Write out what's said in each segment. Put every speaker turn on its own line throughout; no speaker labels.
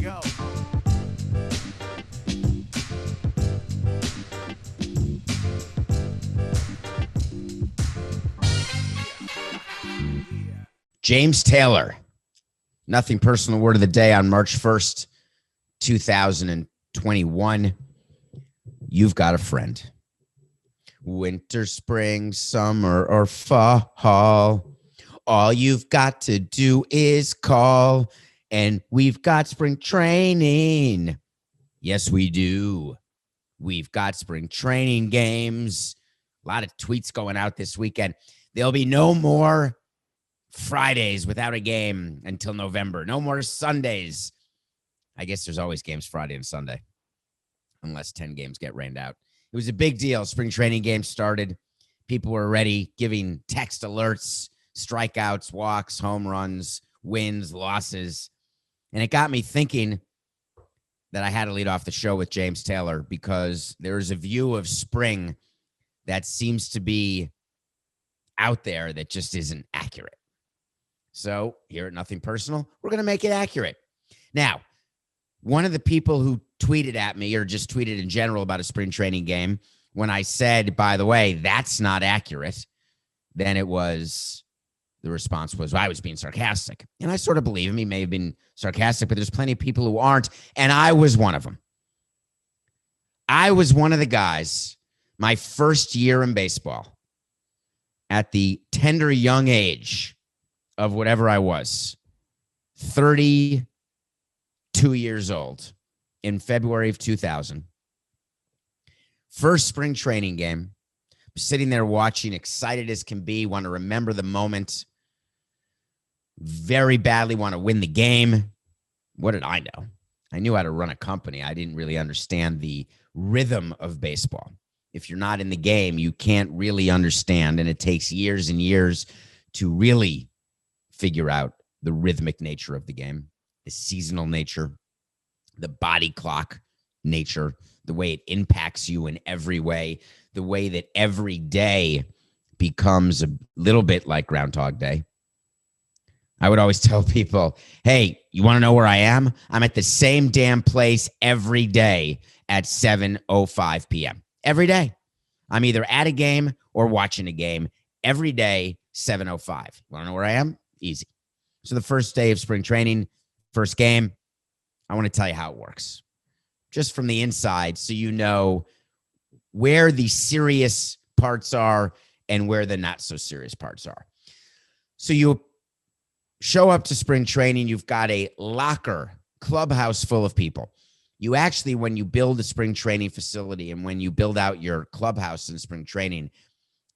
go.
James Taylor, nothing personal word of the day on March 1st, 2021. You've got a friend. Winter, spring, summer, or fall. All you've got to do is call, and we've got spring training. Yes, we do. We've got spring training games. A lot of tweets going out this weekend. There'll be no more Fridays without a game until November. No more Sundays. I guess there's always games Friday and Sunday, unless 10 games get rained out. It was a big deal. Spring training games started. People were already giving text alerts, strikeouts, walks, home runs, wins, losses. And it got me thinking that I had to lead off the show with James Taylor because there's a view of spring that seems to be out there that just isn't accurate. So here at Nothing Personal, we're going to make it accurate. Now, one of the people who tweeted at me or just tweeted in general about a spring training game, when I said, by the way, that's not accurate, then the response was, well, I was being sarcastic. And I sort of believe him. He may have been sarcastic, but there's plenty of people who aren't. And I was one of them. I was one of the guys, my first year in baseball, at the tender young age of whatever I was, 32 years old in February of 2000. First spring training game, sitting there watching, excited as can be, want to remember the moment, very badly want to win the game. What did I know? I knew how to run a company. I didn't really understand the rhythm of baseball. If you're not in the game, you can't really understand, and it takes years and years to really figure out the rhythmic nature of the game, the seasonal nature, the body clock nature, the way it impacts you in every way, the way that every day becomes a little bit like Groundhog Day. I would always tell people, hey, you want to know where I am? I'm at the same damn place every day at 7:05 p.m. Every day. I'm either at a game or watching a game every day, 7:05. Want to know where I am? Easy. So the first day of spring training, first game, I want to tell you how it works. Just from the inside, so you know where the serious parts are and where the not so serious parts are. So you show up to spring training, you've got a locker clubhouse full of people. You actually, when you build a spring training facility and when you build out your clubhouse in spring training,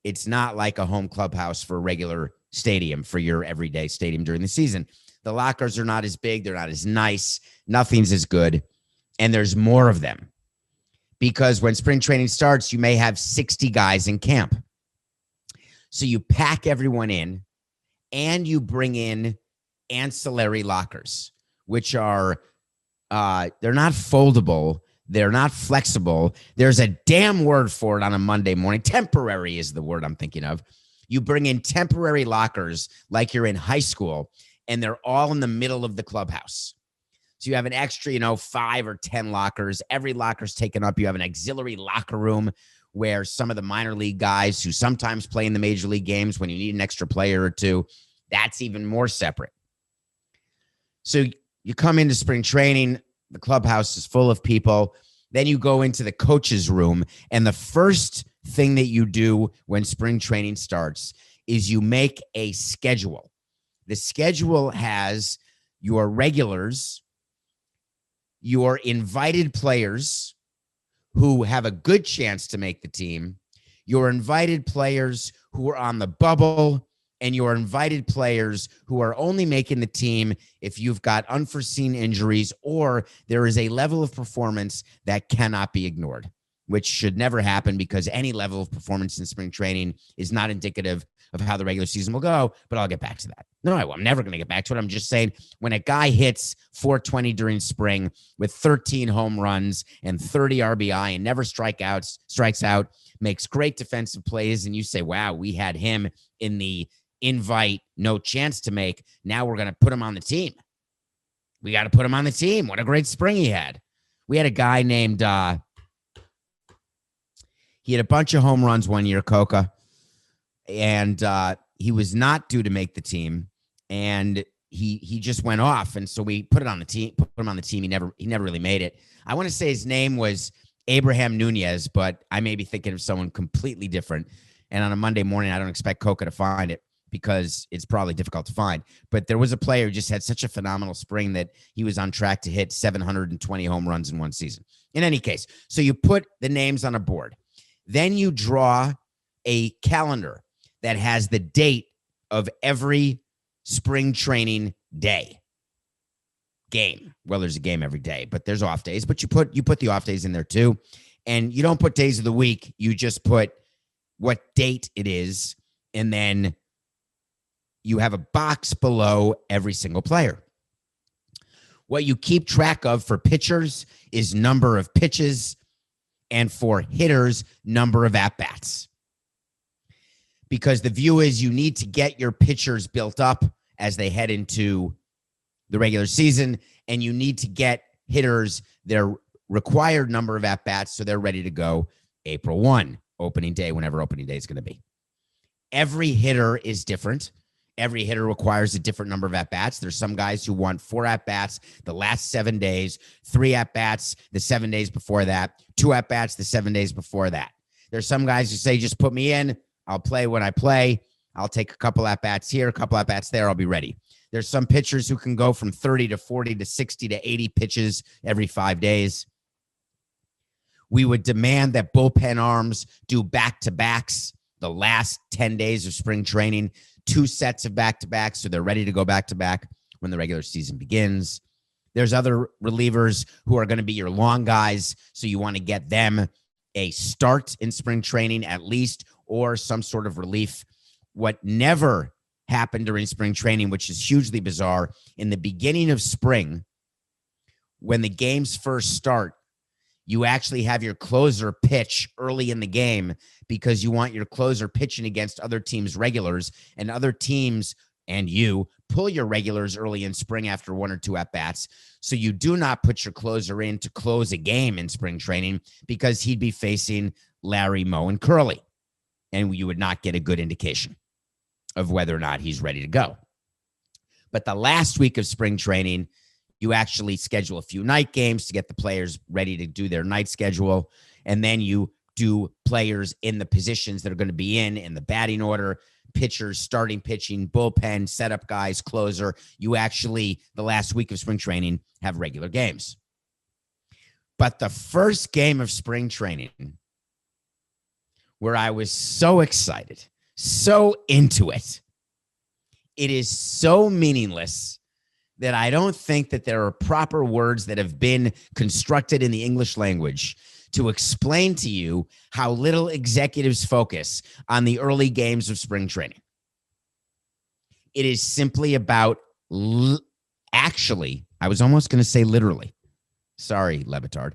it's not like a home clubhouse for a regular stadium, for your everyday stadium during the season. The lockers are not as big. They're not as nice. Nothing's as good. And there's more of them because when spring training starts, you may have 60 guys in camp. So you pack everyone in and you bring in ancillary lockers, which are, they're not foldable. They're not flexible. There's a damn word for it on a Monday morning. Temporary is the word I'm thinking of. You bring in temporary lockers like you're in high school, and they're all in the middle of the clubhouse. So you have an extra, 5 or 10 lockers. Every locker's taken up. You have an auxiliary locker room where some of the minor league guys who sometimes play in the major league games, when you need an extra player or two, that's even more separate. So you come into spring training, the clubhouse is full of people. Then you go into the coach's room, and the first thing that you do when spring training starts is you make a schedule. The schedule has your regulars, your invited players who have a good chance to make the team, your invited players who are on the bubble, and your invited players who are only making the team if you've got unforeseen injuries or there is a level of performance that cannot be ignored, which should never happen because any level of performance in spring training is not indicative of how the regular season will go, but I'll get back to that. No, I'm never going to get back to it. I'm just saying when a guy hits 420 during spring with 13 home runs and 30 RBI and never strikes out, makes great defensive plays, and you say, wow, we had him in the invite, no chance to make. Now we're going to put him on the team. We got to put him on the team. What a great spring he had. We had a guy named, he had a bunch of home runs one year, Coca, and he was not due to make the team, and he just went off, and so we put him on the team. He never really made it. I want to say his name was Abraham Nunez, but I may be thinking of someone completely different. And on a Monday morning, I don't expect Coca to find it because it's probably difficult to find. But there was a player who just had such a phenomenal spring that he was on track to hit 720 home runs in one season. In any case, so you put the names on a board. Then you draw a calendar that has the date of every spring training day game. Well, there's a game every day, but there's off days, but you put the off days in there too. And you don't put days of the week. You just put what date it is. And then you have a box below every single player. What you keep track of for pitchers is number of pitches, and for hitters, number of at-bats. Because the view is you need to get your pitchers built up as they head into the regular season, and you need to get hitters their required number of at-bats so they're ready to go April 1, opening day, whenever opening day is going to be. Every hitter is different. Every hitter requires a different number of at-bats. There's some guys who want 4 at-bats the last 7 days, 3 at-bats the 7 days before that, 2 at-bats the 7 days before that. There's some guys who say, just put me in. I'll play when I play. I'll take a couple at-bats here, a couple at-bats there. I'll be ready. There's some pitchers who can go from 30 to 40 to 60 to 80 pitches every 5 days. We would demand that bullpen arms do back-to-backs the last 10 days of spring training, 2 sets of back-to-backs, so they're ready to go back-to-back when the regular season begins. There's other relievers who are going to be your long guys, so you want to get them a start in spring training at least, or some sort of relief. What never happened during spring training, which is hugely bizarre, in the beginning of spring, when the games first start, you actually have your closer pitch early in the game because you want your closer pitching against other teams' regulars, and other teams and you pull your regulars early in spring after 1 or 2 at-bats. So you do not put your closer in to close a game in spring training because he'd be facing Larry, Moe, and Curly, and you would not get a good indication of whether or not he's ready to go. But the last week of spring training, you actually schedule a few night games to get the players ready to do their night schedule. And then you do players in the positions that are going to be in the batting order, pitchers, starting pitching, bullpen, setup guys, closer. You actually, the last week of spring training, have regular games. But the first game of spring training, where I was so excited, so into it, it is so meaningless that I don't think that there are proper words that have been constructed in the English language to explain to you how little executives focus on the early games of spring training. It is simply about, actually, I was almost going to say literally. Sorry, Levitard.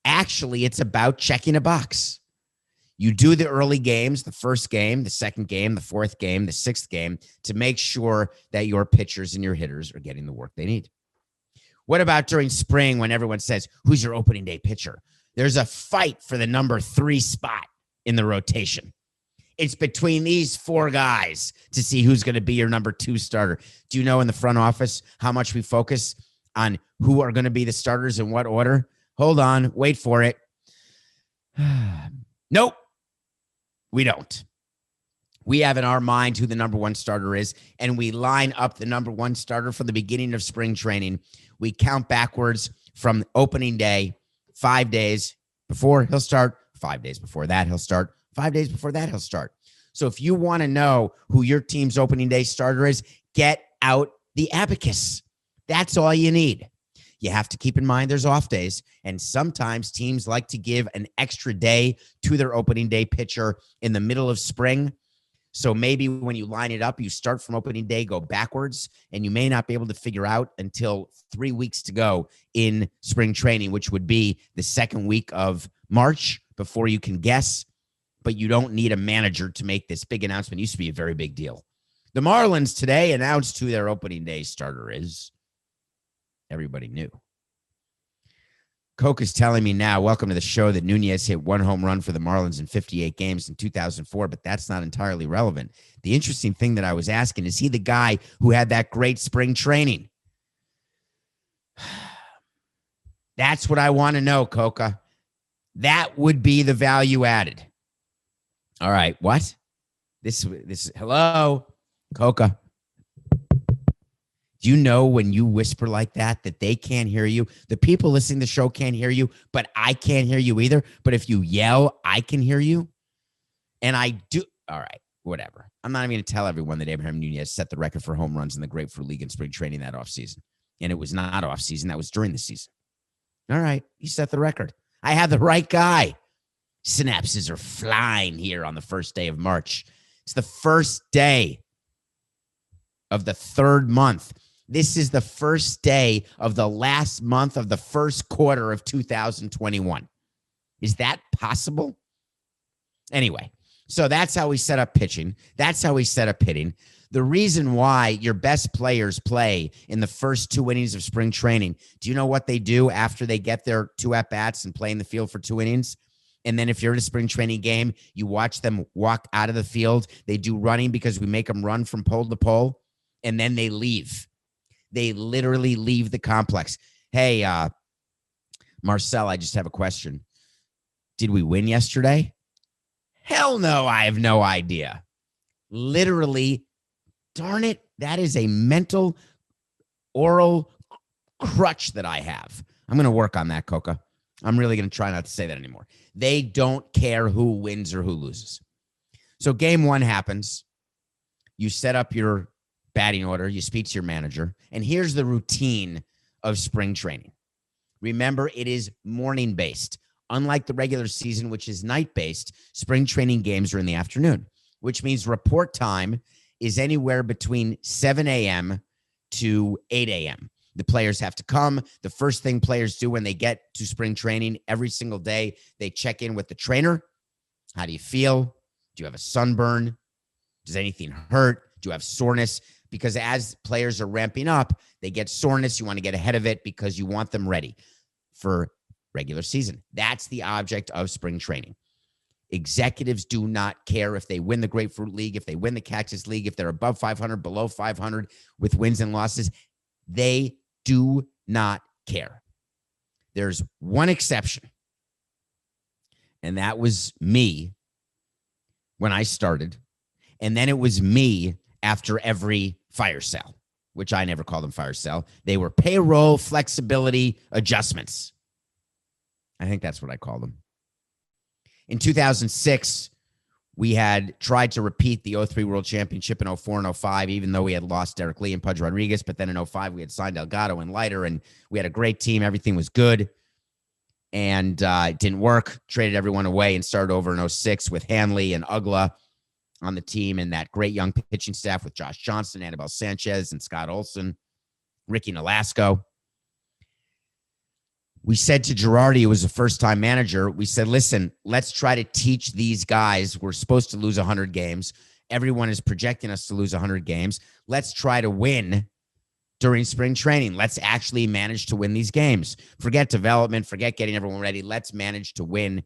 Actually, it's about checking a box. You do the early games, the first game, the second game, the fourth game, the sixth game, to make sure that your pitchers and your hitters are getting the work they need. What about during spring when everyone says, who's your opening day pitcher? There's a fight for the number 3 spot in the rotation. It's between these 4 guys to see who's going to be your number 2 starter. Do you know in the front office how much we focus on who are going to be the starters in what order? Hold on, wait for it. Nope. We don't. We have in our mind who the number 1 starter is, and we line up the number 1 starter from the beginning of spring training. We count backwards from opening day, 5 days before he'll start, 5 days before that he'll start, 5 days before that he'll start. So if you want to know who your team's opening day starter is, get out the abacus. That's all you need. You have to keep in mind there's off days, and sometimes teams like to give an extra day to their opening day pitcher in the middle of spring. So maybe when you line it up, you start from opening day, go backwards, and you may not be able to figure out until 3 weeks to go in spring training, which would be the second week of March before you can guess. But you don't need a manager to make this big announcement. It used to be a very big deal. The Marlins today announced who their opening day starter is. everybody knew. Coke is telling me now, welcome to the show, that Nunez hit 1 home run for the Marlins in 58 games in 2004, but that's not entirely relevant. The interesting thing that I was asking, is he the guy who had that great spring training? That's what I want to know, Coca. That would be the value added. All right, what? This hello, Coca. Do you know when you whisper like that they can't hear you? The people listening to the show can't hear you, but I can't hear you either. But if you yell, I can hear you. And I do. All right, whatever. I'm not even going to tell everyone that Abraham Nunez set the record for home runs in the Grapefruit League in spring training that offseason. And it was not offseason. That was during the season. All right, he set the record. I had the right guy. Synapses are flying here on the first day of March. It's the first day of the third month. This is the first day of the last month of the first quarter of 2021. Is that possible? Anyway, so that's how we set up pitching. That's how we set up hitting. The reason why your best players play in the first 2 innings of spring training, do you know what they do after they get their 2 at-bats and play in the field for 2 innings? And then if you're in a spring training game, you watch them walk out of the field. They do running because we make them run from pole to pole, and then they leave. They literally leave the complex. Hey, Marcel, I just have a question. Did we win yesterday? Hell no, I have no idea. Literally, darn it, that is a mental oral crutch that I have. I'm going to work on that, Coca. I'm really going to try not to say that anymore. They don't care who wins or who loses. So game 1 happens. You set up your batting order. You speak to your manager. And here's the routine of spring training. Remember, it is morning-based. Unlike the regular season, which is night-based, spring training games are in the afternoon, which means report time is anywhere between 7 a.m. to 8 a.m. The players have to come. The first thing players do when they get to spring training every single day, they check in with the trainer. How do you feel? Do you have a sunburn? Does anything hurt? Do you have soreness? Because as players are ramping up, they get soreness. You want to get ahead of it because you want them ready for regular season. That's the object of spring training. Executives do not care if they win the Grapefruit League, if they win the Cactus League, if they're above 500, below 500 with wins and losses. They do not care. There's one exception, and that was me when I started, and then it was me after every fire sale, which I never called them fire sale. They were payroll flexibility adjustments. I think that's what I call them. In 2006, we had tried to repeat the 03 World Championship in 04 and 05, even though we had lost Derek Lee and Pudge Rodriguez. But then in 05, we had signed Delgado and Leiter, and we had a great team. Everything was good. And it didn't work. Traded everyone away and started over in 06 with Hanley and Ugla on the team and that great young pitching staff with Josh Johnson, Anibal Sanchez, and Scott Olson, Ricky Nolasco. We said to Girardi, who was a first-time manager, we said, listen, let's try to teach these guys. We're supposed to lose 100 games. Everyone is projecting us to lose 100 games. Let's try to win during spring training. Let's actually manage to win these games. Forget development. Forget getting everyone ready. Let's manage to win,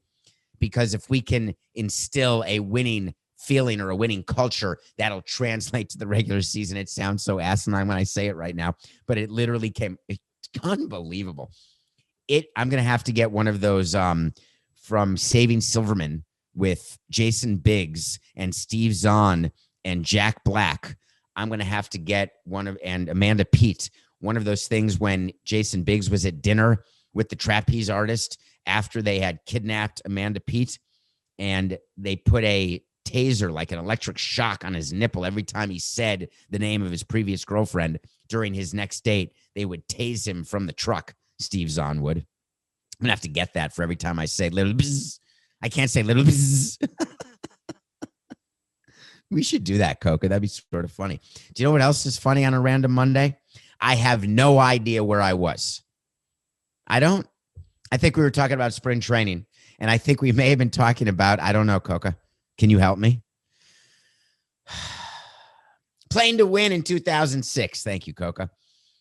because if we can instill a winning feeling or a winning culture, that'll translate to the regular season. It sounds so asinine when I say it right now, but it literally came. It's unbelievable. I'm going to have to get one of those from Saving Silverman with Jason Biggs and Steve Zahn and Jack Black. I'm going to have to get and Amanda Peet, one of those things when Jason Biggs was at dinner with the trapeze artist after they had kidnapped Amanda Peet, and they put a taser, like an electric shock, on his nipple every time he said the name of his previous girlfriend during his next date. They would tase him from the truck. Steve Zahn would. I'm going to have to get that for every time I say little bzz. I can't say little bzz. We should do that, Coca. That'd be sort of funny. Do you know what else is funny on a random Monday? I have no idea where I was. I don't. I think we were talking about spring training, and I think we may have been talking about, I don't know, Coca. Can you help me? Playing to win in 2006. Thank you, Coca.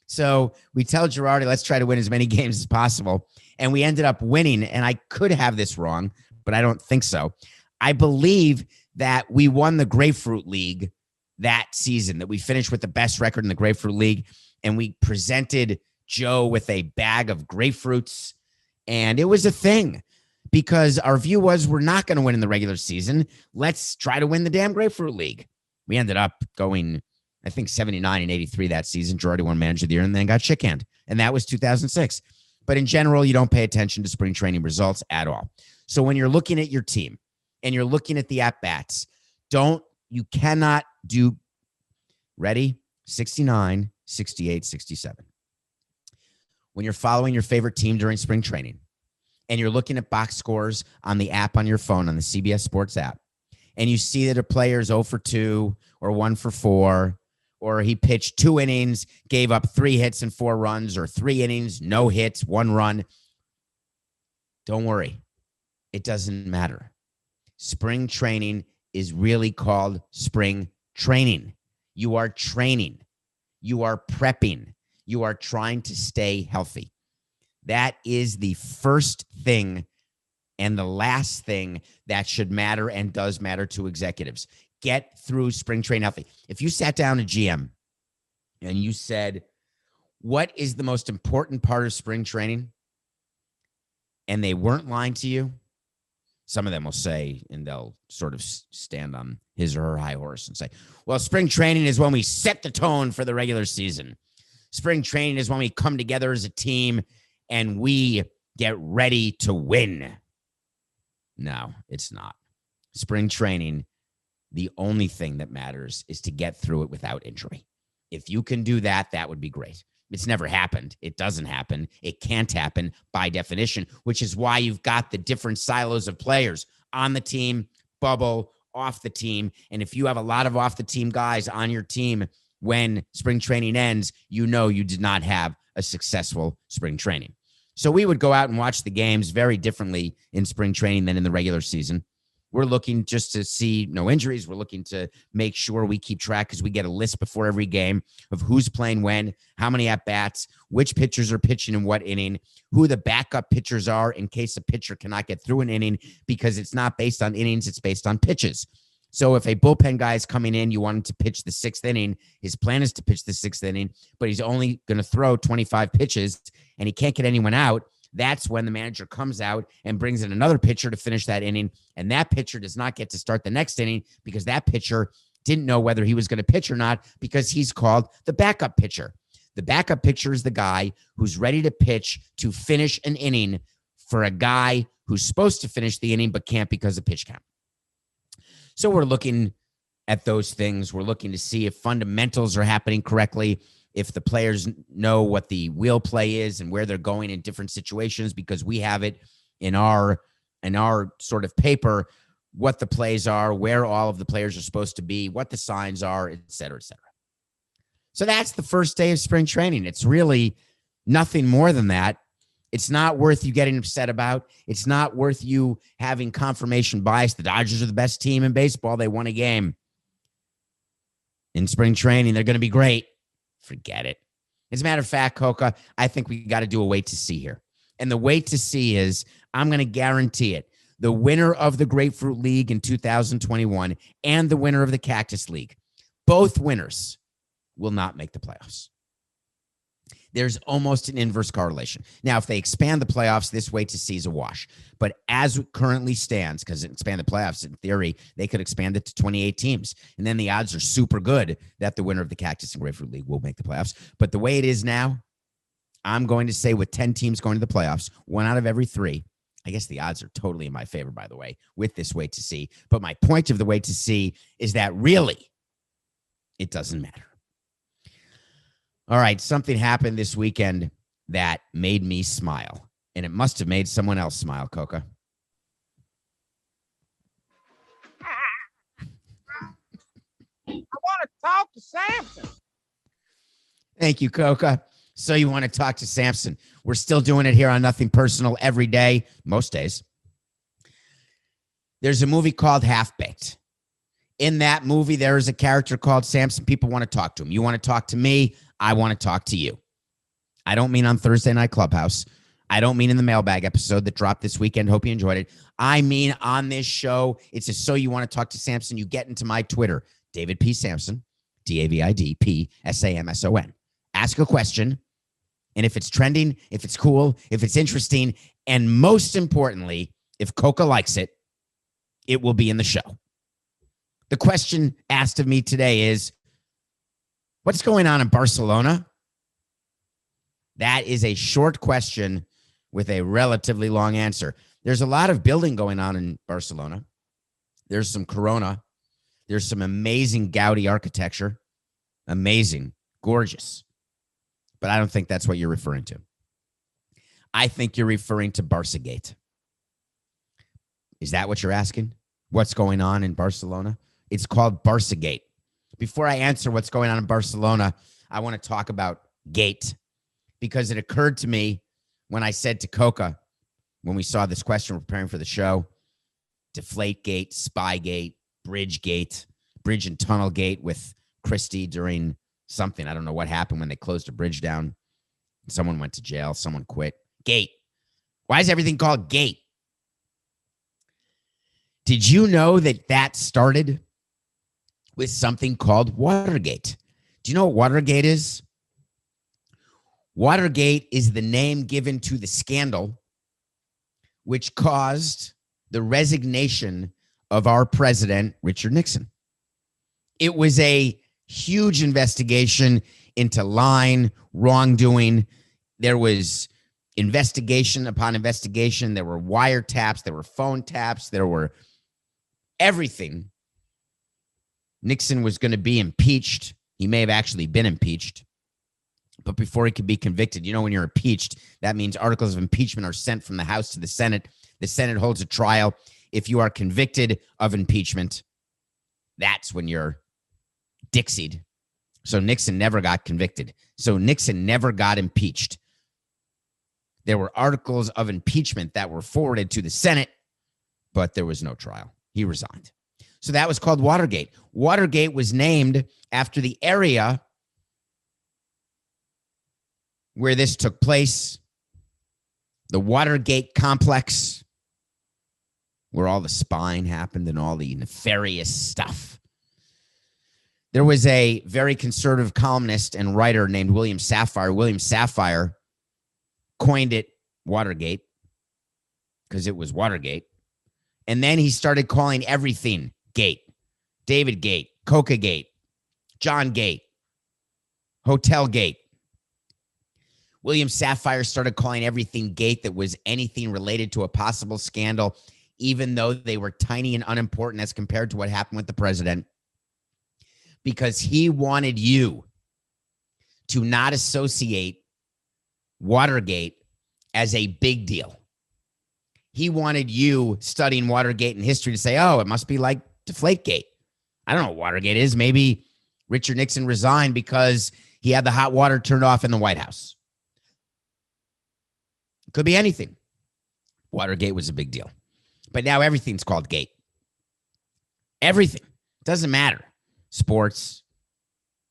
So we tell Girardi, let's try to win as many games as possible. And we ended up winning. And I could have this wrong, but I don't think so. I believe that we won the Grapefruit League that season, that we finished with the best record in the Grapefruit League. And we presented Joe with a bag of grapefruits. And it was a thing because our view was we're not going to win in the regular season. Let's try to win the damn Grapefruit League. We ended up going, I think, 79 and 83 that season. Girardi won Manager of the Year and then got shit-canned. And that was 2006. But in general, you don't pay attention to spring training results at all. So when you're looking at your team and you're looking at the at-bats, you cannot do, ready? 69, 68, 67. When you're following your favorite team during spring training and you're looking at box scores on the app on your phone, on the CBS Sports app, and you see that a player is 0 for 2 or 1 for 4, or he pitched 2 innings, gave up 3 hits and 4 runs, or 3 innings, no hits, 1 run, don't worry. It doesn't matter. Spring training is really called spring training. You are training. You are prepping. You are trying to stay healthy. That is the first thing and the last thing that should matter and does matter to executives. Get through spring training healthy. If you sat down a GM and you said, what is the most important part of spring training? And they weren't lying to you, some of them will say, and they'll sort of stand on his or her high horse and say, well, spring training is when we set the tone for the regular season. Spring training is when we come together as a team and we get ready to win. No, it's not. Spring training, the only thing that matters is to get through it without injury. If you can do that, that would be great. It's never happened. It doesn't happen. It can't happen by definition, which is why you've got the different silos of players on the team, bubble, off the team. And if you have a lot of off the team guys on your team when spring training ends, you know you did not have a successful spring training. So we would go out and watch the games very differently in spring training than in the regular season. We're looking just to see no injuries. We're looking to make sure we keep track because we get a list before every game of who's playing when, how many at-bats, which pitchers are pitching in what inning, who the backup pitchers are in case a pitcher cannot get through an inning, because it's not based on innings, it's based on pitches. So if a bullpen guy is coming in, you want him to pitch the 6th inning, his plan is to pitch the 6th inning, but he's only going to throw 25 pitches and he can't get anyone out. That's when the manager comes out and brings in another pitcher to finish that inning. And that pitcher does not get to start the next inning because that pitcher didn't know whether he was going to pitch or not because he's called the backup pitcher. The backup pitcher is the guy who's ready to pitch to finish an inning for a guy who's supposed to finish the inning but can't because of pitch count. So we're looking at those things. We're looking to see if fundamentals are happening correctly, if the players know what the wheel play is and where they're going in different situations, because we have it in our sort of paper, what the plays are, where all of the players are supposed to be, what the signs are, et cetera, et cetera. So that's the first day of spring training. It's really nothing more than that. It's not worth you getting upset about. It's not worth you having confirmation bias. The Dodgers are the best team in baseball. They won a game. In spring training, they're going to be great. Forget it. As a matter of fact, Coca, I think we got to do a wait to see here. And the wait to see is, I'm going to guarantee it, the winner of the Grapefruit League in 2021 and the winner of the Cactus League, both winners will not make the playoffs. There's almost an inverse correlation. Now, if they expand the playoffs, this wait to see is a wash. But as it currently stands, because it expanded the playoffs, in theory, they could expand it to 28 teams. And then the odds are super good that the winner of the Cactus and Grapefruit League will make the playoffs. But the way it is now, I'm going to say with 10 teams going to the playoffs, 1 out of every 3, I guess the odds are totally in my favor, by the way, with this wait to see. But my point of the wait to see is that really, it doesn't matter. All right, something happened this weekend that made me smile, and it must have made someone else smile, Coca.
I want to talk to Samson.
Thank you, Coca. So you want to talk to Samson. We're still doing it here on Nothing Personal every day, most days. There's a movie called Half-Baked. In that movie, there is a character called Samson. People want to talk to him. You want to talk to me. I want to talk to you. I don't mean on Thursday Night Clubhouse. I don't mean in the mailbag episode that dropped this weekend. Hope you enjoyed it. I mean on this show. It's a So You Want to Talk to Samson. You get into my Twitter, David P. Samson, DavidPSamson. Ask a question. And if it's trending, if it's cool, if it's interesting, and most importantly, if Coca likes it, it will be in the show. The question asked of me today is, what's going on in Barcelona? That is a short question with a relatively long answer. There's a lot of building going on in Barcelona. There's some Corona. There's some amazing Gaudi architecture. Amazing, gorgeous. But I don't think that's what you're referring to. I think you're referring to Barçagate. Is that what you're asking? What's going on in Barcelona? It's called Barçagate. Before I answer what's going on in Barcelona, I want to talk about Gate, because it occurred to me when I said to Coca, when we saw this question preparing for the show, Deflategate, Spygate, Bridgegate, Bridge and Tunnel Gate with Christie during something. I don't know what happened when they closed a bridge down. Someone went to jail. Someone quit. Gate. Why is everything called Gate? Did you know that that started with something called Watergate? Do you know what Watergate is? Watergate is the name given to the scandal which caused the resignation of our president, Richard Nixon. It was a huge investigation into lying, wrongdoing. There was investigation upon investigation. There were wiretaps. There were phone taps. There were everything. Nixon was going to be impeached. He may have actually been impeached. But before he could be convicted, you know, when you're impeached, that means articles of impeachment are sent from the House to the Senate. The Senate holds a trial. If you are convicted of impeachment, that's when you're dixied. So Nixon never got convicted. So Nixon never got impeached. There were articles of impeachment that were forwarded to the Senate, but there was no trial. He resigned. So that was called Watergate. Watergate was named after the area where this took place, the Watergate complex, where all the spying happened and all the nefarious stuff. There was a very conservative columnist and writer named William Safire. William Safire coined it Watergate because it was Watergate. And then he started calling everything Gate. David Gate, Coca Gate, John Gate, Hotel Gate. William Safire started calling everything Gate that was anything related to a possible scandal, even though they were tiny and unimportant as compared to what happened with the president, because he wanted you to not associate Watergate as a big deal. He wanted you studying Watergate in history to say, oh, it must be like Deflategate. I don't know what Watergate is. Maybe Richard Nixon resigned because he had the hot water turned off in the White House. Could be anything. Watergate was a big deal. But now everything's called Gate. Everything. Doesn't matter. Sports,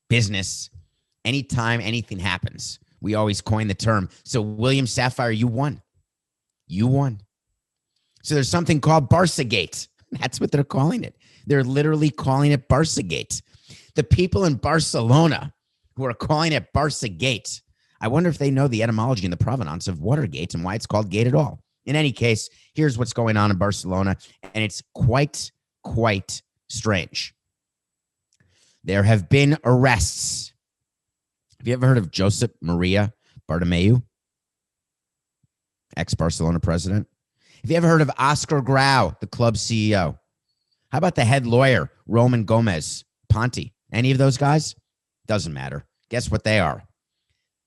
business, anytime anything happens, we always coin the term. So William Safire, you won. You won. So there's something called Barçagate. That's what they're calling it. They're literally calling it Barçagate. The people in Barcelona who are calling it Barçagate, I wonder if they know the etymology and the provenance of Watergate and why it's called Gate at all. In any case, here's what's going on in Barcelona, and it's quite strange. There have been arrests. Have you ever heard of Josep Maria Bartomeu, ex-Barcelona president? Have you ever heard of Oscar Grau, the club CEO? How about the head lawyer, Roman Gomez Ponte? Any of those guys? Doesn't matter. Guess what they are?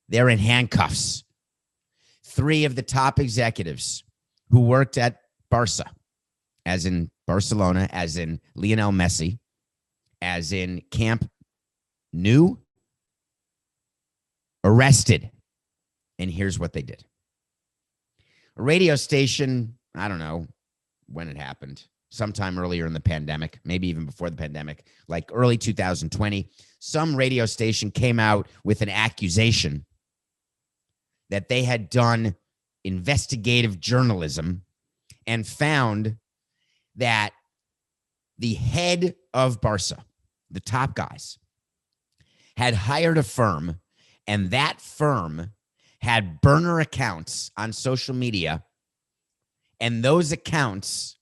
They're in handcuffs. 3 of the top executives who worked at Barca, as in Barcelona, as in Lionel Messi, as in Camp Nou, arrested. And here's what they did. A radio station, I don't know when it happened, sometime earlier in the pandemic, maybe even before the pandemic, like early 2020, some radio station came out with an accusation that they had done investigative journalism and found that the head of Barca, the top guys, had hired a firm, and that firm had burner accounts on social media, and those accounts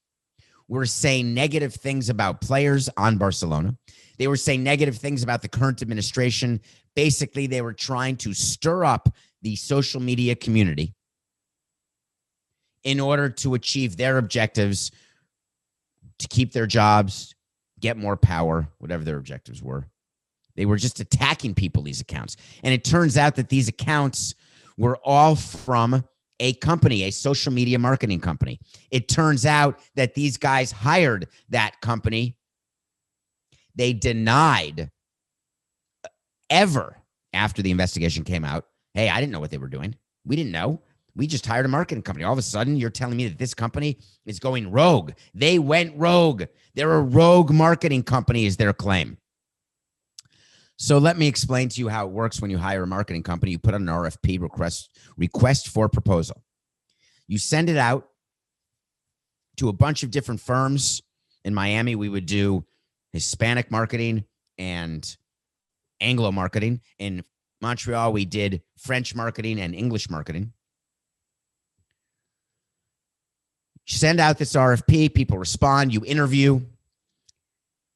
were saying negative things about players on Barcelona. They were saying negative things about the current administration. Basically, they were trying to stir up the social media community in order to achieve their objectives, to keep their jobs, get more power, whatever their objectives were. They were just attacking people, these accounts. And it turns out that these accounts were all from a company, a social media marketing company. It turns out that these guys hired that company. They denied ever, after the investigation came out, hey, I didn't know what they were doing. We didn't know. We just hired a marketing company. All of a sudden, you're telling me that this company is going rogue. They went rogue. They're a rogue marketing company, is their claim. So let me explain to you how it works when you hire a marketing company. You put on an RFP, request for proposal. You send it out to a bunch of different firms. In Miami, we would do Hispanic marketing and Anglo marketing. In Montreal, we did French marketing and English marketing. You send out this RFP, people respond, you interview.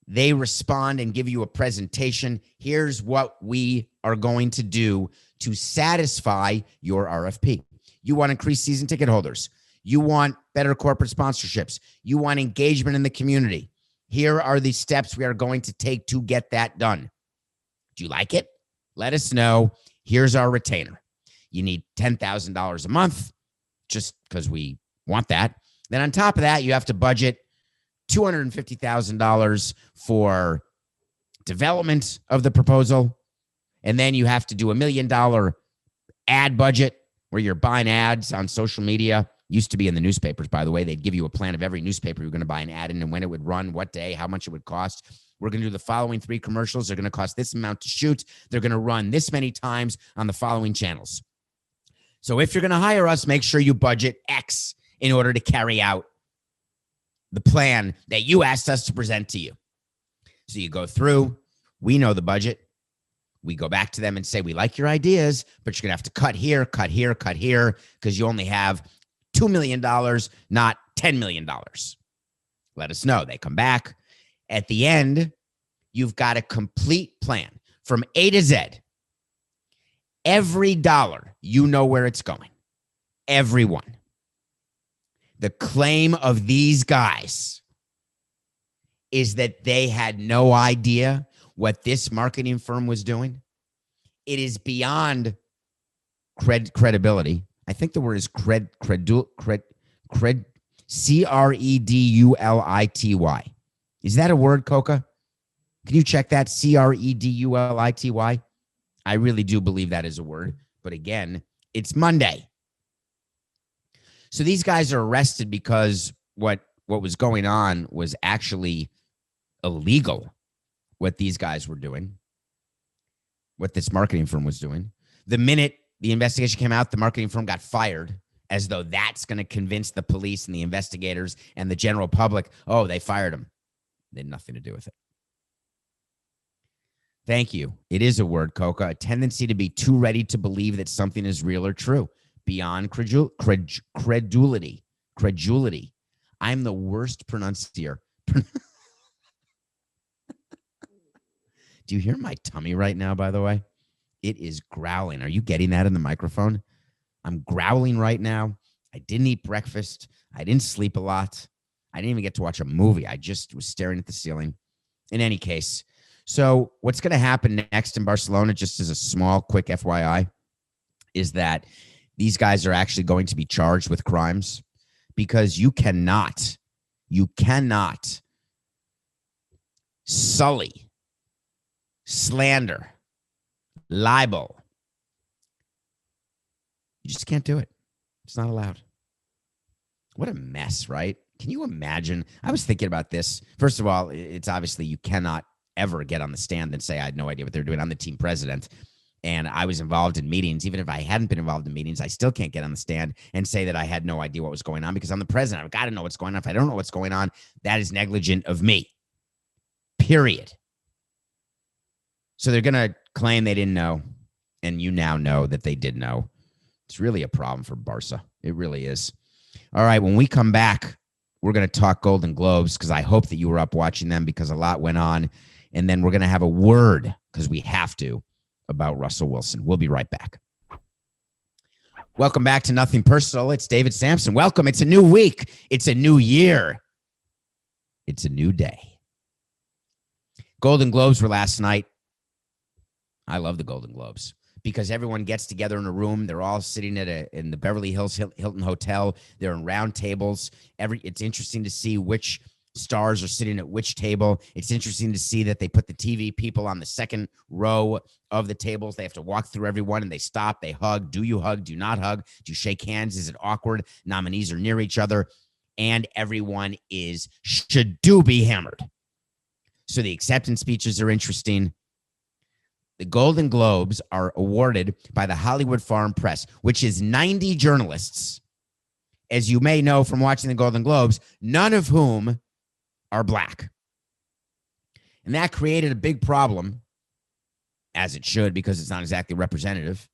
They respond and give you a presentation. Here's what we are going to do to satisfy your RFP. You want increased season ticket holders. You want better corporate sponsorships. You want engagement in the community. Here are the steps we are going to take to get that done. Do you like it? Let us know. Here's our retainer. You need $10,000 a month just because we want that. Then on top of that, you have to budget $250,000 for development of the proposal. And then you have to do $1 million ad budget where you're buying ads on social media. Used to be in the newspapers, by the way. They'd give you a plan of every newspaper you're going to buy an ad in and when it would run, what day, how much it would cost. We're going to do the following 3 commercials. They're going to cost this amount to shoot. They're going to run this many times on the following channels. So if you're going to hire us, make sure you budget X in order to carry out the plan that you asked us to present to you. So you go through, we know the budget. We go back to them and say, we like your ideas, but you're going to have to cut here, cut here, cut here, because you only have $2 million, not $10 million. Let us know. They come back. At the end, you've got a complete plan from A to Z. Every dollar, you know where it's going. Everyone. The claim of these guys is that they had no idea what this marketing firm was doing. It is beyond credibility. I think the word is credulity. Is that a word, Coca? Can you check that? credulity. I really do believe that is a word. But again, it's Monday. So these guys are arrested because what was going on was actually illegal, what these guys were doing, what this marketing firm was doing. The minute the investigation came out, the marketing firm got fired, as though that's going to convince the police and the investigators and the general public, oh, they fired him. They had nothing to do with it. Thank you. It is a word, Coca, a tendency to be too ready to believe that something is real or true. Beyond credulity. I'm the worst pronunciator. Do you hear my tummy right now, by the way? It is growling. Are you getting that in the microphone? I'm growling right now. I didn't eat breakfast. I didn't sleep a lot. I didn't even get to watch a movie. I just was staring at the ceiling. In any case, so what's going to happen next in Barcelona, just as a small, quick FYI, is that these guys are actually going to be charged with crimes because you cannot sully, slander, libel. You just can't do it. It's not allowed. What a mess, right? Can you imagine? I was thinking about this. First of all, it's obviously you cannot ever get on the stand and say, I had no idea what they're doing. I'm the team president. and I was involved in meetings. Even if I hadn't been involved in meetings, I still can't get on the stand and say that I had no idea what was going on because I'm the president. I've got to know what's going on. If I don't know what's going on, that is negligent of me. Period. So they're going to claim they didn't know, and you now know that they did know. It's really a problem for Barca. It really is. All right, when we come back, we're going to talk Golden Globes because I hope that you were up watching them because a lot went on. And then we're going to have a word, because we have to, about Russell Wilson. We'll be right back. Welcome back to Nothing Personal. It's David Samson. Welcome. It's a new week. It's a new year. It's a new day. Golden Globes were last night. I love the Golden Globes because everyone gets together in a room. They're all sitting in the Beverly Hills Hilton Hotel. They're in round tables. It's interesting to see which stars are sitting at which table. It's interesting to see that they put the TV people on the second row of the tables. They have to walk through everyone and they stop, they hug. Do you hug? Do you not hug? Do you shake hands? Is it awkward? Nominees are near each other and everyone should be hammered. So the acceptance speeches are interesting. The Golden Globes are awarded by the Hollywood Foreign Press, which is 90 journalists, as you may know from watching the Golden Globes, none of whom are black. And that created a big problem, as it should, because it's not exactly representative.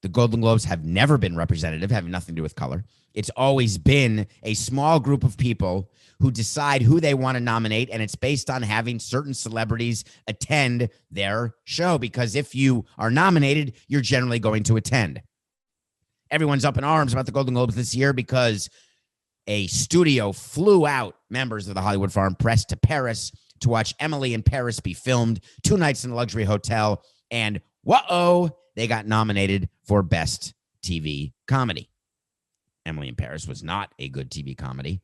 The Golden Globes have never been representative, having nothing to do with color. It's always been a small group of people who decide who they want to nominate, and it's based on having certain celebrities attend their show, because if you are nominated, you're generally going to attend. Everyone's up in arms about the Golden Globes this year because a studio flew out members of the Hollywood Foreign Press to Paris to watch Emily in Paris be filmed, 2 nights in a luxury hotel, and whoa, they got nominated for Best TV Comedy. Emily in Paris was not a good TV comedy.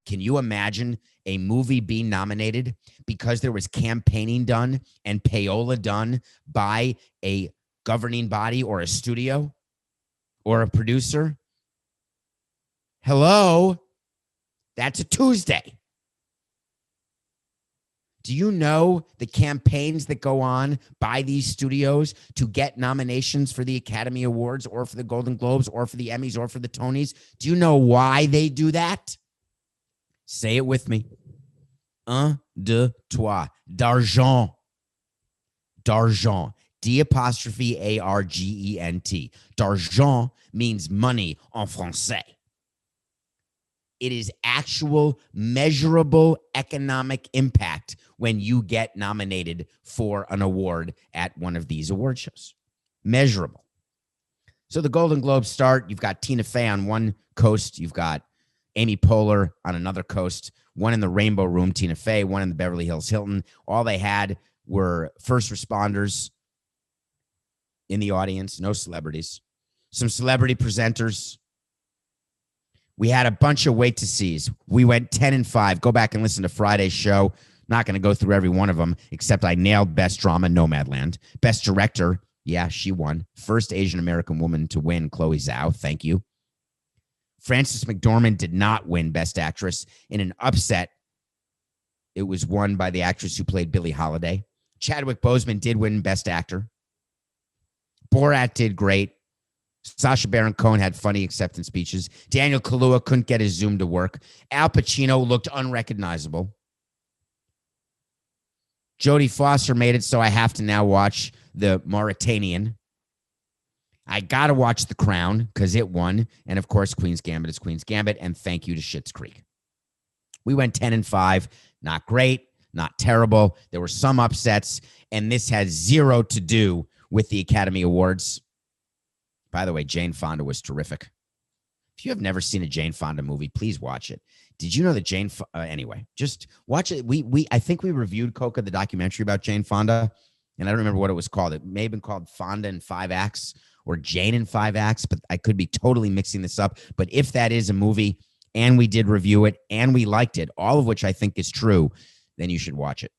Can you imagine a movie being nominated because there was campaigning done and payola done by a governing body or a studio or a producer? Hello? That's a Tuesday. Do you know the campaigns that go on by these studios to get nominations for the Academy Awards or for the Golden Globes or for the Emmys or for the Tonys? Do you know why they do that? Say it with me. Un, deux, trois. D'argent. D'argent. D''A''Argent. D'argent means money en français. It is actual measurable economic impact when you get nominated for an award at one of these award shows. Measurable. So the Golden Globes start. You've got Tina Fey on one coast. You've got Amy Poehler on another coast. One in the Rainbow Room, Tina Fey. One in the Beverly Hills Hilton. All they had were first responders in the audience. No celebrities. Some celebrity presenters. We had a bunch of wait to sees. We went 10-5. Go back and listen to Friday's show. Not going to go through every one of them, except I nailed Best Drama, Nomadland. Best Director, yeah, she won. First Asian American woman to win, Chloe Zhao. Thank you. Frances McDormand did not win Best Actress in an upset. It was won by the actress who played Billie Holiday. Chadwick Boseman did win Best Actor. Borat did great. Sacha Baron Cohen had funny acceptance speeches. Daniel Kaluuya couldn't get his Zoom to work. Al Pacino looked unrecognizable. Jodie Foster made it, so I have to now watch The Mauritanian. I got to watch The Crown because it won. And, of course, Queen's Gambit is Queen's Gambit. And thank you to Schitt's Creek. We went 10-5. Not great, not terrible. There were some upsets, and this has zero to do with the Academy Awards. By the way, Jane Fonda was terrific. If you have never seen a Jane Fonda movie, please watch it. Did you know that anyway, just watch it. I think we reviewed Coca, the documentary about Jane Fonda, and I don't remember what it was called. It may have been called Fonda in 5 Acts or Jane in 5 Acts, but I could be totally mixing this up. But if that is a movie and we did review it and we liked it, all of which I think is true, then you should watch it.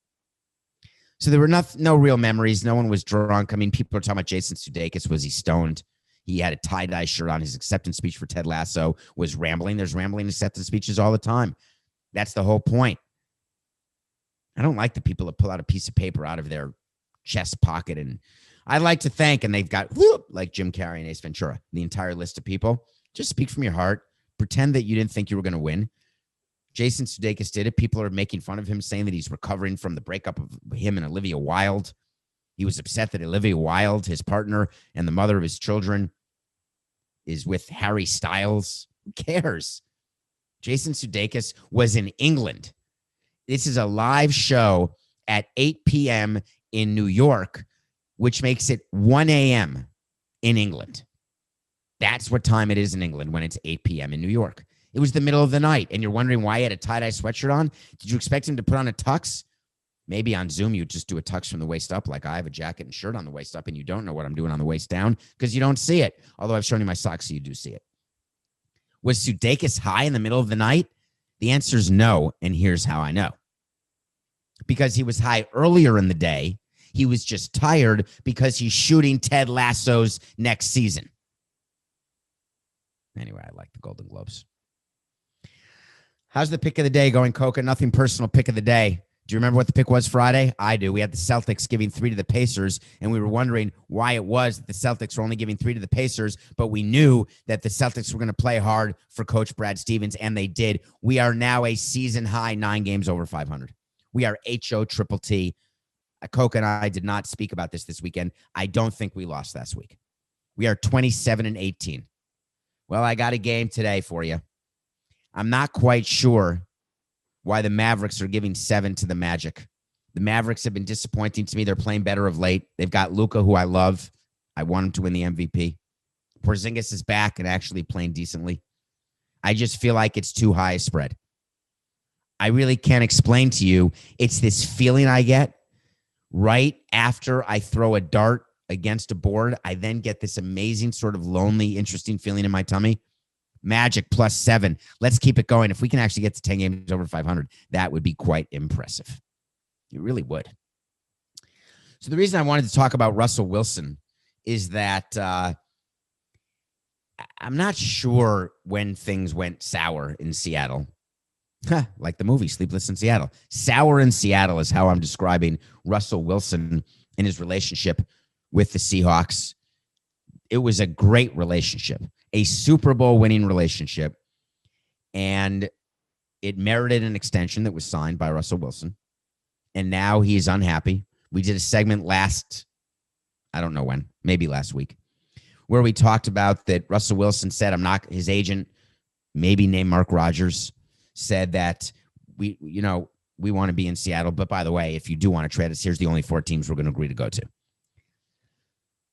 So there were no real memories. No one was drunk. I mean, people are talking about Jason Sudeikis. Was he stoned? He had a tie-dye shirt on. His acceptance speech for Ted Lasso was rambling. There's rambling acceptance speeches all the time. That's the whole point. I don't like the people that pull out a piece of paper out of their chest pocket. And I'd like to thank, and they've got, like Jim Carrey and Ace Ventura, the entire list of people. Just speak from your heart. Pretend that you didn't think you were going to win. Jason Sudeikis did it. People are making fun of him, saying that he's recovering from the breakup of him and Olivia Wilde. He was upset that Olivia Wilde, his partner and the mother of his children, is with Harry Styles. Who cares? Jason Sudeikis was in England. This is a live show at 8 p.m. in New York, which makes it 1 a.m. in England. That's what time it is in England when it's 8 p.m. in New York. It was the middle of the night, and you're wondering why he had a tie-dye sweatshirt on? Did you expect him to put on a tux? Maybe on Zoom you just do a tux from the waist up, like I have a jacket and shirt on the waist up, and you don't know what I'm doing on the waist down because you don't see it. Although I've shown you my socks, so you do see it. Was Sudeikis high in the middle of the night? The answer is no, and here's how I know. Because he was high earlier in the day. He was just tired because he's shooting Ted Lasso's next season. Anyway, I like the Golden Globes. How's the pick of the day going, Coca? Nothing personal, pick of the day. Do you remember what the pick was Friday? I do. We had the Celtics giving 3 to the Pacers, and we were wondering why it was that the Celtics were only giving 3 to the Pacers, but we knew that the Celtics were going to play hard for Coach Brad Stevens, and they did. We are now a season-high 9 games over 500. We are HOTTT. Coca and I did not speak about this weekend. I don't think we lost last week. We are 27-18. Well, I got a game today for you. I'm not quite sure why the Mavericks are giving 7 to the Magic. The Mavericks have been disappointing to me. They're playing better of late. They've got Luka, who I love. I want him to win the MVP. Porzingis is back and actually playing decently. I just feel like it's too high a spread. I really can't explain to you. It's this feeling I get right after I throw a dart against a board. I then get this amazing sort of lonely, interesting feeling in my tummy. Magic plus 7. Let's keep it going. If we can actually get to 10 games over 500, that would be quite impressive. It really would. So the reason I wanted to talk about Russell Wilson is that I'm not sure when things went sour in Seattle. Like the movie Sleepless in Seattle. Sour in Seattle is how I'm describing Russell Wilson and his relationship with the Seahawks. It was a great relationship, a Super Bowl winning relationship, and it merited an extension that was signed by Russell Wilson. And now he's unhappy. We did a segment I don't know when, maybe last week, where we talked about that Russell Wilson said, his agent, maybe named Mark Rogers, said that we want to be in Seattle. But by the way, if you do want to trade us, here's the only 4 teams we're going to agree to go to.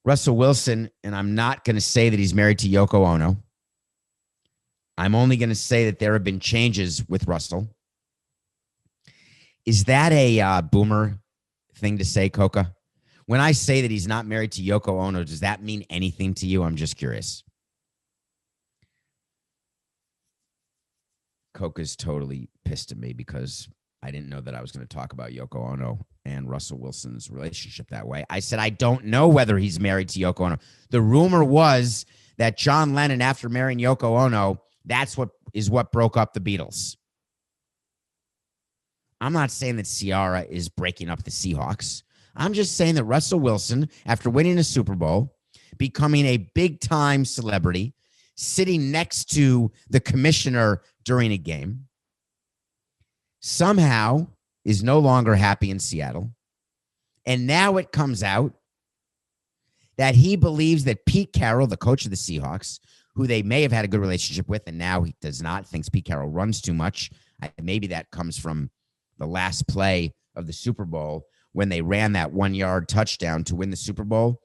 Russell Wilson, and I'm not going to say that he's married to Yoko Ono. I'm only going to say that there have been changes with Russell. Is that a boomer thing to say, Coca? When I say that he's not married to Yoko Ono, does that mean anything to you? I'm just curious. Coca's totally pissed at me because I didn't know that I was going to talk about Yoko Ono and Russell Wilson's relationship that way. I said, I don't know whether he's married to Yoko Ono. The rumor was that John Lennon, after marrying Yoko Ono, that's what broke up the Beatles. I'm not saying that Ciara is breaking up the Seahawks. I'm just saying that Russell Wilson, after winning a Super Bowl, becoming a big-time celebrity, sitting next to the commissioner during a game, somehow is no longer happy in Seattle. And now it comes out that he believes that Pete Carroll, the coach of the Seahawks, who they may have had a good relationship with, and now he does not, thinks Pete Carroll runs too much. Maybe that comes from the last play of the Super Bowl when they ran that 1-yard touchdown to win the Super Bowl.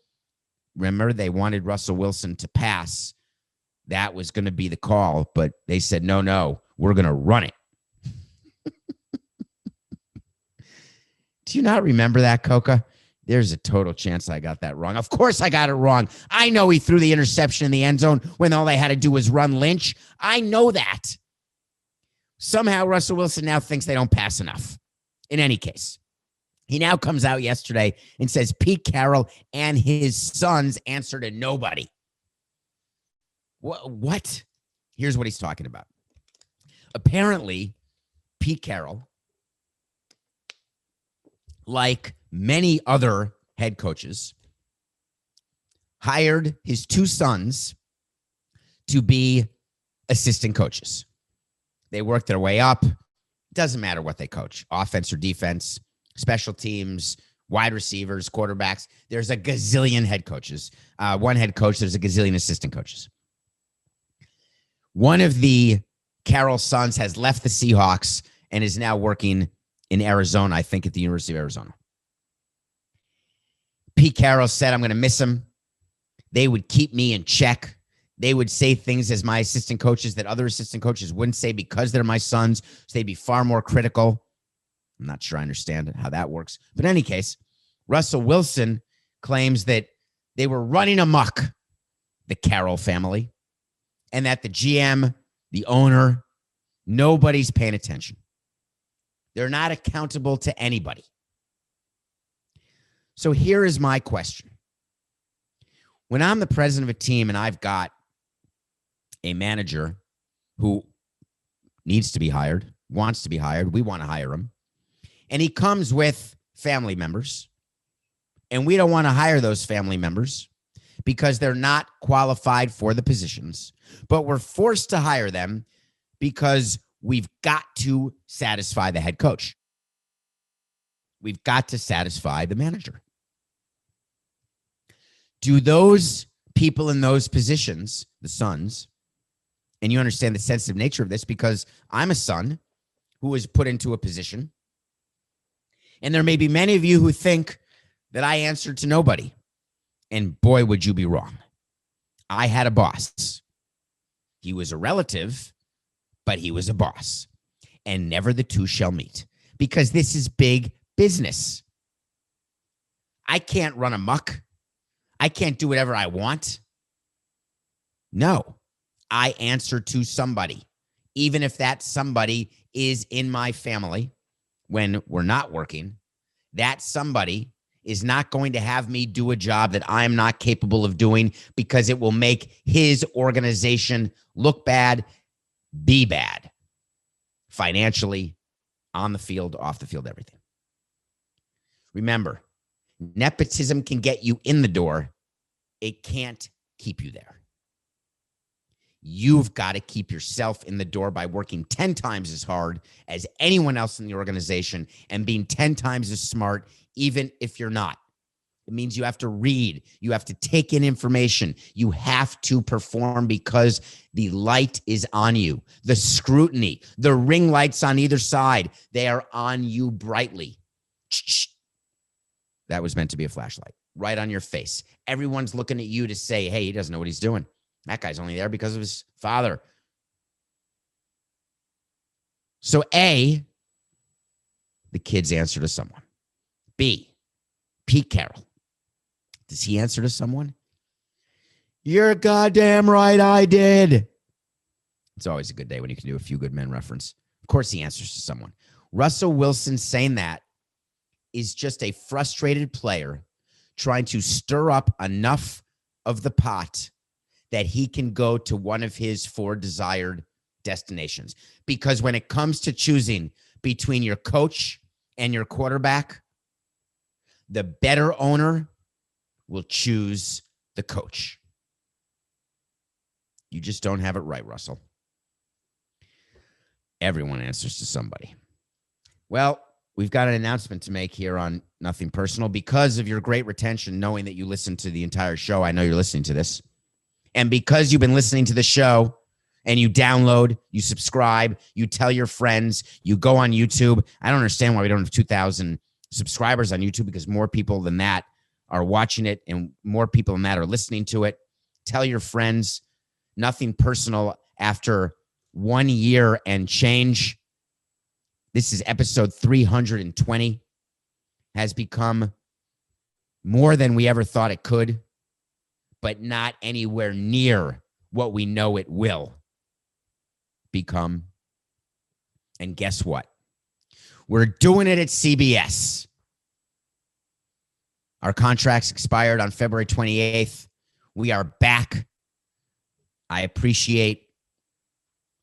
Remember, they wanted Russell Wilson to pass. That was going to be the call, but they said, no, we're going to run it. Do you not remember that, Coca? There's a total chance I got that wrong. Of course I got it wrong. I know he threw the interception in the end zone when all they had to do was run Lynch. I know that. Somehow Russell Wilson now thinks they don't pass enough. In any case, he now comes out yesterday and says Pete Carroll and his sons answer to nobody. What? Here's what he's talking about. Apparently, Pete Carroll, like many other head coaches hired his two sons to be assistant coaches. They worked their way up. Doesn't matter what they coach, offense or defense, special teams, wide receivers, quarterbacks. There's a gazillion head coaches. One head coach, there's a gazillion assistant coaches. One of the Carroll sons has left the Seahawks and is now working in Arizona, I think at the University of Arizona. Pete Carroll said, I'm going to miss him. They would keep me in check. They would say things as my assistant coaches that other assistant coaches wouldn't say because they're my sons. So they'd be far more critical. I'm not sure I understand how that works. But in any case, Russell Wilson claims that they were running amok, the Carroll family, and that the GM, the owner, nobody's paying attention. They're not accountable to anybody. So here is my question. When I'm the president of a team and I've got a manager who needs to be hired, wants to be hired, we want to hire him, and he comes with family members, and we don't want to hire those family members because they're not qualified for the positions, but we're forced to hire them because we've got to satisfy the head coach. We've got to satisfy the manager. Do those people in those positions, the sons, and you understand the sensitive nature of this because I'm a son who was put into a position, and there may be many of you who think that I answered to nobody, and boy, would you be wrong. I had a boss. He was a relative, but he was a boss, and never the two shall meet because this is big business. I can't run amok. I can't do whatever I want. No, I answer to somebody, even if that somebody is in my family when we're not working. That somebody is not going to have me do a job that I'm not capable of doing because it will make his organization look bad, be bad, financially, on the field, off the field, everything. Remember, nepotism can get you in the door. It can't keep you there. You've got to keep yourself in the door by working 10 times as hard as anyone else in the organization and being 10 times as smart, even if you're not. It means you have to read. You have to take in information. You have to perform because the light is on you. The scrutiny, the ring lights on either side, they are on you brightly. That was meant to be a flashlight right on your face. Everyone's looking at you to say, hey, he doesn't know what he's doing. That guy's only there because of his father. So A, the kids answer to someone. B, Pete Carroll. Does he answer to someone? You're goddamn right I did. It's always a good day when you can do a Few Good Men reference. Of course he answers to someone. Russell Wilson saying that is just a frustrated player trying to stir up enough of the pot that he can go to one of his 4 desired destinations. Because when it comes to choosing between your coach and your quarterback, the better owner will choose the coach. You just don't have it right, Russell. Everyone answers to somebody. Well, we've got an announcement to make here on Nothing Personal. Because of your great retention, knowing that you listen to the entire show, I know you're listening to this. And because you've been listening to the show and you download, you subscribe, you tell your friends, you go on YouTube. I don't understand why we don't have 2,000 subscribers on YouTube because more people than that are watching it and more people than that are listening to it. Tell your friends. Nothing Personal after 1 year and change. This is episode 320. Has become more than we ever thought it could, but not anywhere near what we know it will become. And guess what? We're doing it at CBS. Our contracts expired on February 28th. We are back. I appreciate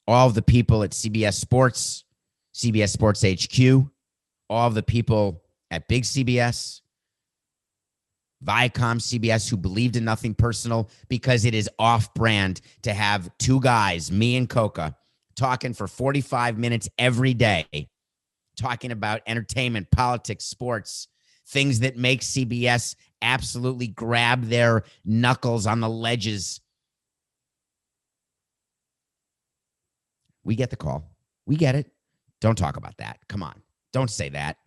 all of the people at CBS Sports, CBS Sports HQ, all of the people at Big CBS, Viacom, CBS, who believed in nothing personal because it is off-brand to have two guys, me and Coca, talking for 45 minutes every day, talking about entertainment, politics, sports, things that make CBS absolutely grab their knuckles on the ledges. We get the call. We get it. Don't talk about that. Come on. Don't say that.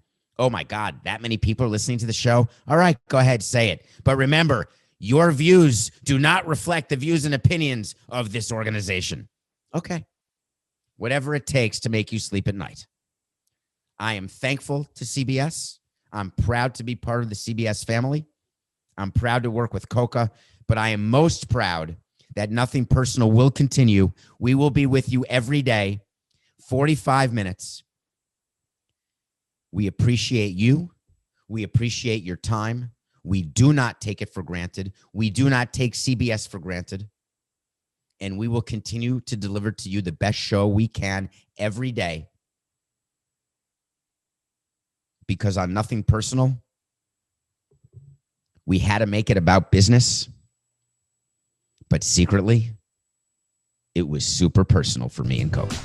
Oh my God, that many people are listening to the show. All right, go ahead, say it. But remember, your views do not reflect the views and opinions of this organization. Okay. Whatever it takes to make you sleep at night. I am thankful to CBS. I'm proud to be part of the CBS family. I'm proud to work with Coca, but I am most proud that Nothing Personal will continue. We will be with you every day, 45 minutes. We appreciate you. We appreciate your time. We do not take it for granted. We do not take CBS for granted. And we will continue to deliver to you the best show we can every day. Because on Nothing Personal, we had to make it about business. But secretly, it was super personal for me and Coca.